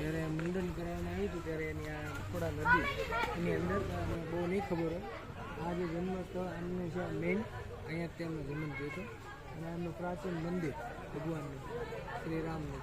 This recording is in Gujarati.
જ્યારે મુંડન કરવામાં આવ્યું હતું ત્યારે એની આ થોડા નદી એની અંદર બહુ નહીં ખબર હોય. આ જે જન્મસ્થળ આમનું છે મેઇન, અહીંયા જ તેમનો જન્મ થયો હતો અને આમનું પ્રાચીન મંદિર ભગવાનનું શ્રી રામનું